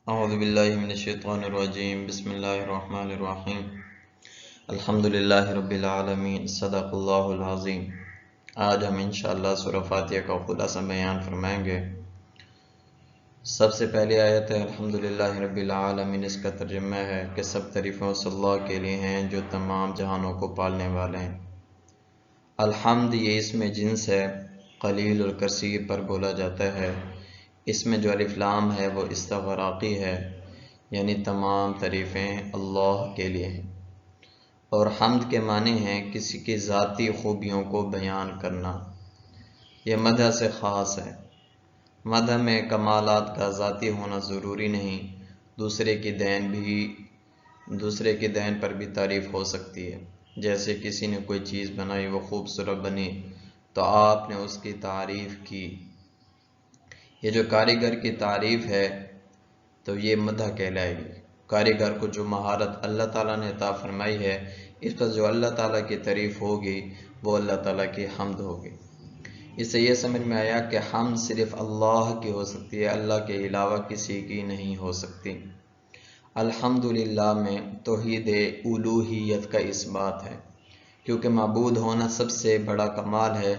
اعوذ باللہ من الشیطان الرجیم بسم اللہ الرحمن الرحیم الحمدللہ رب العالمین صدق اللہ العظیم۔ آج ہم انشاءاللہ سورہ فاتحہ کا خلاصہ بیان فرمائیں گے۔ سب سے پہلی آیت ہے الحمدللہ رب العالمین، اس کا ترجمہ ہے کہ سب تعریفیں اس اللہ کے لیے ہیں جو تمام جہانوں کو پالنے والے ہیں۔ الحمد یہ اس میں جنس ہے، قلیل اور کثیر پر بولا جاتا ہے۔ اس میں جو الف لام ہے وہ استغراقی ہے، یعنی تمام تعریفیں اللہ کے لیے ہیں۔ اور حمد کے معنی ہیں کسی کی ذاتی خوبیوں کو بیان کرنا، یہ مدح سے خاص ہے۔ مدح میں کمالات کا ذاتی ہونا ضروری نہیں، دوسرے کی دین پر بھی تعریف ہو سکتی ہے۔ جیسے کسی نے کوئی چیز بنائی، وہ خوبصورت بنی تو آپ نے اس کی تعریف کی۔ یہ جو کاریگر کی تعریف ہے تو یہ مدح کہلائے گی۔ کاریگر کو جو مہارت اللہ تعالیٰ نے عطا فرمائی ہے، اس پر جو اللہ تعالیٰ کی تعریف ہوگی وہ اللہ تعالیٰ کی حمد ہوگی۔ اس سے یہ سمجھ میں آیا کہ حمد صرف اللہ کی ہو سکتی ہے، اللہ کے علاوہ کسی کی نہیں ہو سکتی۔ الحمدللہ میں توحید الوہیت کا اس بات ہے، کیونکہ معبود ہونا سب سے بڑا کمال ہے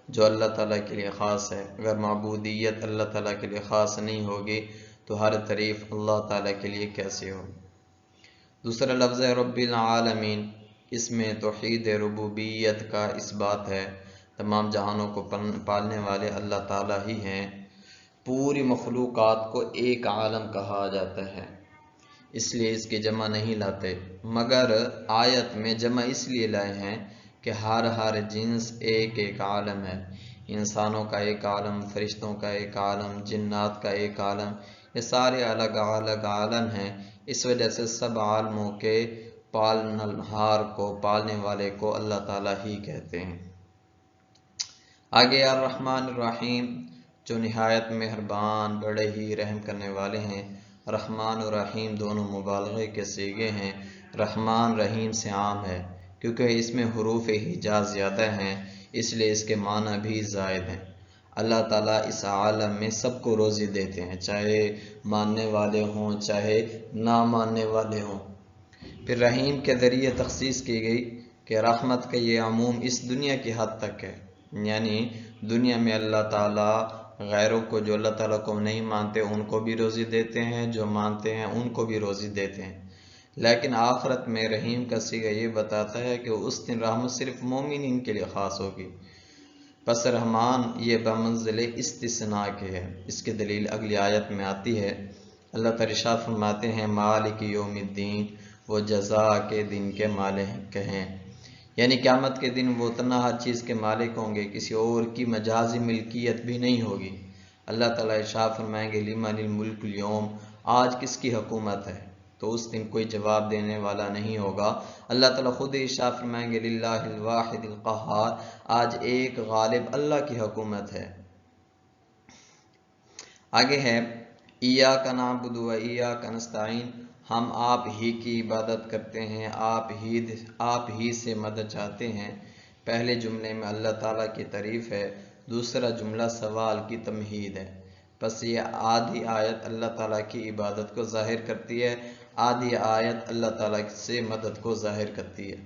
جو اللہ تعالیٰ کے لیے خاص ہے۔ اگر معبودیت اللہ تعالیٰ کے لیے خاص نہیں ہوگی تو ہر تعریف اللہ تعالیٰ کے لیے کیسے ہوگی؟ دوسرا لفظ ہے رب العالمین، اس میں توحید ربوبیت کا اس بات ہے، تمام جہانوں کو پالنے والے اللہ تعالیٰ ہی ہیں۔ پوری مخلوقات کو ایک عالم کہا جاتا ہے، اس لیے اس کی جمع نہیں لاتے، مگر آیت میں جمع اس لیے لائے ہیں کہ ہر جنس ایک عالم ہے۔ انسانوں کا ایک عالم، فرشتوں کا ایک عالم، جنات کا ایک عالم، یہ سارے الگ الگ عالم ہیں۔ اس وجہ سے سب عالموں کے پالنہار کو، پالنے والے کو اللہ تعالیٰ ہی کہتے ہیں۔ آگے الرحمن الرحیم، جو نہایت مہربان، بڑے ہی رحم کرنے والے ہیں۔ رحمان اور رحیم دونوں مبالغے کے صیغے ہیں۔ رحمان رحیم سے عام ہے کیونکہ اس میں حروف ہجاء زیادہ ہیں، اس لیے اس کے معنی بھی زائد ہیں۔ اللہ تعالیٰ اس عالم میں سب کو روزی دیتے ہیں، چاہے ماننے والے ہوں چاہے نہ ماننے والے ہوں۔ پھر رحیم کے ذریعے تخصیص کی گئی کہ رحمت کا یہ عموم اس دنیا کی حد تک ہے، یعنی دنیا میں اللہ تعالیٰ غیروں کو، جو اللہ تعالیٰ کو نہیں مانتے ان کو بھی روزی دیتے ہیں، جو مانتے ہیں ان کو بھی روزی دیتے ہیں۔ لیکن آخرت میں رحیم کا صیغہ یہ بتاتا ہے کہ اس دن رحمت صرف مومنین کے لیے خاص ہوگی۔ پس رحمان یہ بمنزل استثناء کے ہے۔ اس کی دلیل اگلی آیت میں آتی ہے۔ اللہ تعالیٰ ارشاد فرماتے ہیں مالک یوم الدین، وہ جزا کے دن کے مالک ہیں، یعنی قیامت کے دن وہ اتنا ہر چیز کے مالک ہوں گے، کسی اور کی مجازی ملکیت بھی نہیں ہوگی۔ اللہ تعالیٰ ارشاد فرمائیں گے لمن الملک اليوم، آج کس کی حکومت ہے؟ تو اس دن کوئی جواب دینے والا نہیں ہوگا۔ اللہ تعالیٰ خود ارشاد فرمائیں گے للہ الواحد القہار، آج ایک غالب اللہ کی حکومت ہے۔ آگے ہے ایاک نعبد و ایاک نستعین، ہم آپ ہی کی عبادت کرتے ہیں، آپ ہی سے مدد چاہتے ہیں۔ پہلے جملے میں اللہ تعالیٰ کی تعریف ہے، دوسرا جملہ سوال کی تمہید ہے۔ پس یہ آدھی آیت اللہ تعالیٰ کی عبادت کو ظاہر کرتی ہے، آدھی آیت اللہ تعالیٰ سے مدد کو ظاہر کرتی ہے۔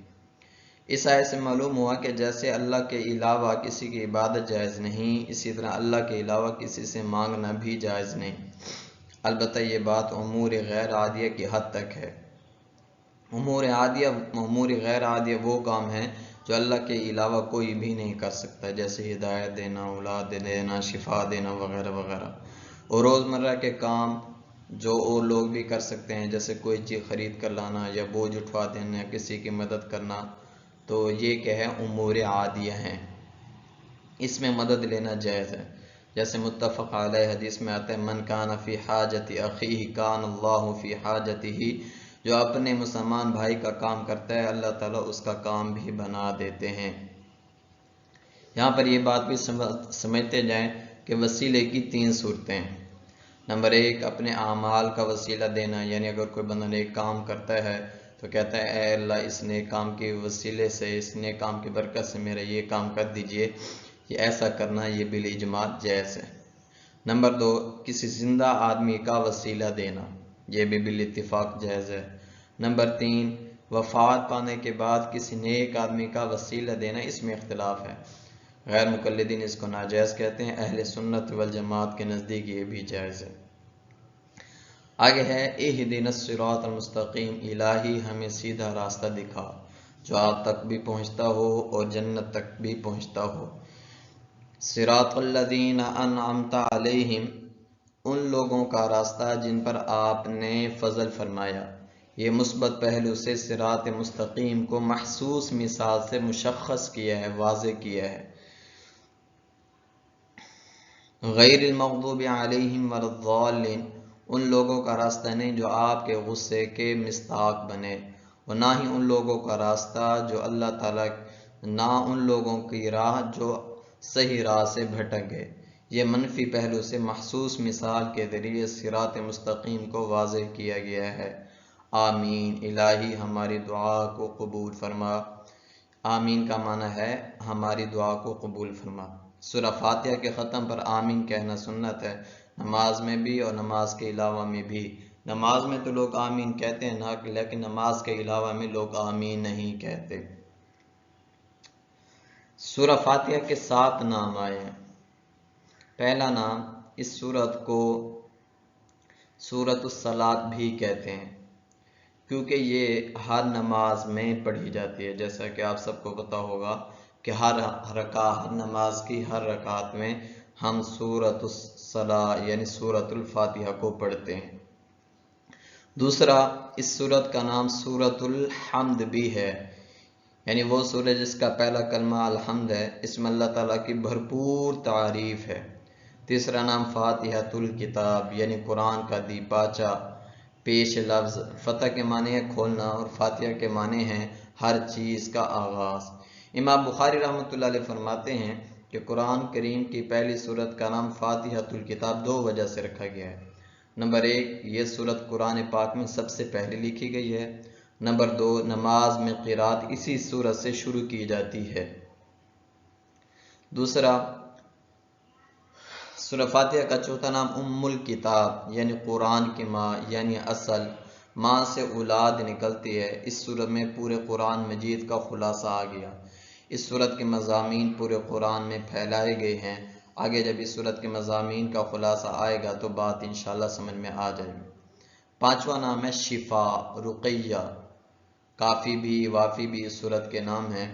اس آیت سے معلوم ہوا کہ جیسے اللہ کے علاوہ کسی کی عبادت جائز نہیں، اسی طرح اللہ کے علاوہ کسی سے مانگنا بھی جائز نہیں۔ البتہ یہ بات امور غیر عادیہ کی حد تک ہے۔ امور غیر عادیہ وہ کام ہیں جو اللہ کے علاوہ کوئی بھی نہیں کر سکتا، جیسے ہدایت دینا، اولاد دینا، شفا دینا وغیرہ وغیرہ۔ اور روزمرہ کے کام جو اور لوگ بھی کر سکتے ہیں، جیسے کوئی چیز خرید کر لانا یا بوجھ اٹھوا دینا، کسی کی مدد کرنا، تو یہ کہ ہے امور عادیہ ہیں، اس میں مدد لینا جائز ہے۔ جیسے متفق علیہ حدیث میں آتا ہے من کان فی حاجت اخیہ کان اللہ فی حاجتہ، جو اپنے مسلمان بھائی کا کام کرتا ہے اللہ تعالیٰ اس کا کام بھی بنا دیتے ہیں۔ یہاں پر یہ بات بھی سمجھتے جائیں کہ وسیلے کی تین صورتیں ہیں۔ نمبر ایک، اپنے اعمال کا وسیلہ دینا، یعنی اگر کوئی بندہ نیک کام کرتا ہے تو کہتا ہے اے اللہ اس نیک کام کے وسیلے سے، اس نیک کام کی برکت سے میرا یہ کام کر دیجئے، یہ ایسا کرنا یہ بالاجماع جائز ہے۔ نمبر دو، کسی زندہ آدمی کا وسیلہ دینا، یہ بھی بالاتفاق جائز ہے۔ نمبر 3، وفات پانے کے بعد کسی نیک آدمی کا وسیلہ دینا، اس میں اختلاف ہے۔ غیر مقلدین اس کو ناجائز کہتے ہیں، اہل سنت والجماعت کے نزدیک یہ بھی جائز ہے۔ آگے ہے اہدنا الصراط المستقیم، الہی ہمیں سیدھا راستہ دکھا جو آپ تک بھی پہنچتا ہو اور جنت تک بھی پہنچتا ہو۔ صراط الذین انعمت علیہم، ان لوگوں کا راستہ جن پر آپ نے فضل فرمایا۔ یہ مثبت پہلو سے صراط مستقیم کو محسوس مثال سے مشخص کیا ہے، واضح کیا ہے۔ غیر المغضوب علیہم ولا الضالین، ان لوگوں کا راستہ نہیں جو آپ کے غصے کے مستحق بنے، اور نہ ہی ان لوگوں کا راستہ جو اللہ تعالیٰ، نہ ان لوگوں کی راہ جو صحیح راہ سے بھٹک گئے۔ یہ منفی پہلو سے محسوس مثال کے ذریعے صراط مستقیم کو واضح کیا گیا ہے۔ آمین، الہی ہماری دعا کو قبول فرما۔ آمین کا معنی ہے ہماری دعا کو قبول فرما۔ سورہ فاتحہ کے ختم پر آمین کہنا سنت ہے، نماز میں بھی اور نماز کے علاوہ میں بھی۔ نماز میں تو لوگ آمین کہتے ہیں نا، لیکن نماز کے علاوہ میں لوگ آمین نہیں کہتے۔ سورہ فاتحہ کے 7 نام آئے ہیں۔ پہلا نام، اس سورت کو سورۃ الصلاۃ بھی کہتے ہیں کیونکہ یہ ہر نماز میں پڑھی جاتی ہے، جیسا کہ آپ سب کو پتہ ہوگا کہ ہر نماز کی ہر رکعت میں ہم سورۃ الصلاۃ یعنی سورۃ الفاتحہ کو پڑھتے ہیں۔ دوسرا، اس سورت کا نام سورۃ الحمد بھی ہے، یعنی وہ سورہ جس کا پہلا کلمہ الحمد ہے، اس میں اللہ تعالیٰ کی بھرپور تعریف ہے۔ تیسرا نام فاتحۃ الکتاب یعنی قرآن کا دیباچہ، پیش لفظ۔ فتح کے معنی ہے کھولنا اور فاتحہ کے معنی ہیں ہر چیز کا آغاز۔ امام بخاری رحمۃ اللہ علیہ فرماتے ہیں کہ قرآن کریم کی پہلی سورت کا نام فاتحۃ الکتاب 2 وجہ سے رکھا گیا ہے۔ نمبر 1، یہ سورت قرآن پاک میں سب سے پہلے لکھی گئی ہے۔ نمبر 2، نماز میں قرات اسی سورت سے شروع کی جاتی ہے۔ دوسرا، سورہ فاتحہ کا چوتھا نام ام الکتاب یعنی قرآن کی ماں، یعنی اصل، ماں سے اولاد نکلتی ہے۔ اس سورت میں پورے قرآن مجید کا خلاصہ آ گیا۔ اس سورت کے مضامین پورے قرآن میں پھیلائے گئے ہیں۔ آگے جب اس سورت کے مضامین کا خلاصہ آئے گا تو بات انشاءاللہ سمجھ میں آ جائے گی۔ پانچواں نام ہے شفا، رقیہ، کافی بھی وافی بھی اس سورت کے نام ہیں۔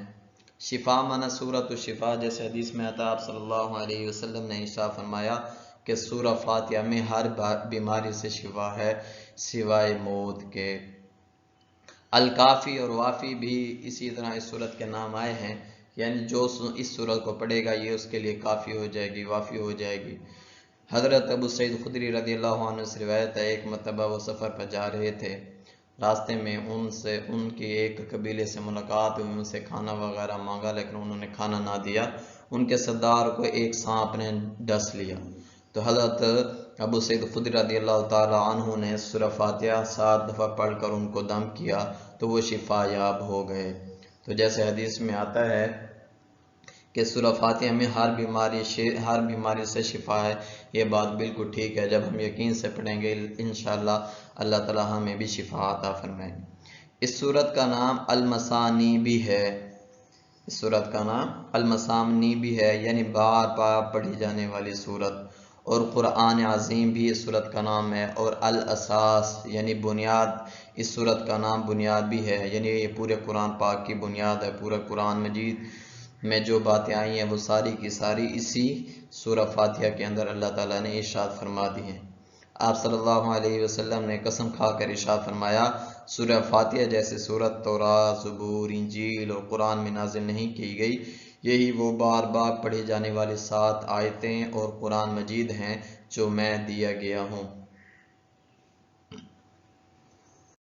شفا مانا سورۃ الشفا، جیسے حدیث میں آتا آپ صلی اللہ علیہ وسلم نے ارشاد فرمایا کہ سورہ فاتحہ میں ہر بیماری سے شفا ہے سوائے موت کے۔ الکافی اور وافی بھی اسی طرح اس سورت کے نام آئے ہیں، یعنی جو اس سورت کو پڑھے گا یہ اس کے لیے کافی ہو جائے گی، وافی ہو جائے گی۔ حضرت ابو سعید خدری رضی اللہ عنہ سے روایت ہے، ایک مرتبہ وہ سفر پر جا رہے تھے، راستے میں ان کی ایک قبیلے سے ملاقات ہوئی، ان سے کھانا وغیرہ مانگا لیکن انہوں نے کھانا نہ دیا۔ ان کے سردار کو ایک سانپ نے ڈس لیا، تو حضرت ابو سعید خدری رضی اللہ تعالی عنہ نے سورہ فاتحہ 7 دفعہ پڑھ کر ان کو دم کیا تو وہ شفا یاب ہو گئے۔ تو جیسے حدیث میں آتا ہے کہ سورہ فاتحہ میں ہر بیماری سے شفا ہے، یہ بات بالکل ٹھیک ہے۔ جب ہم یقین سے پڑھیں گے انشاءاللہ اللہ تعالی ہمیں بھی شفا عطا فرمائیں۔ اس سورت کا نام المثانی بھی ہے، اس سورت کا نام المثانی بھی ہے، یعنی بار بار پڑھی جانے والی سورت، اور قرآن عظیم بھی اس سورت کا نام ہے، اور الاساس یعنی بنیاد، اس سورت کا نام بنیاد بھی ہے، یعنی یہ پورے قرآن پاک کی بنیاد ہے۔ پورے قرآن مجید میں جو باتیں آئی ہیں وہ ساری کی ساری اسی سورہ فاتحہ کے اندر اللہ تعالیٰ نے ارشاد فرما دی ہیں۔ آپ صلی اللہ علیہ وسلم نے قسم کھا کر ارشاد فرمایا، سورہ فاتحہ جیسے سورت تورات، زبور، انجیل اور قرآن میں نازل نہیں کی گئی۔ یہی وہ بار بار پڑھی جانے والی 7 آیتیں اور قرآن مجید ہیں جو میں دیا گیا ہوں۔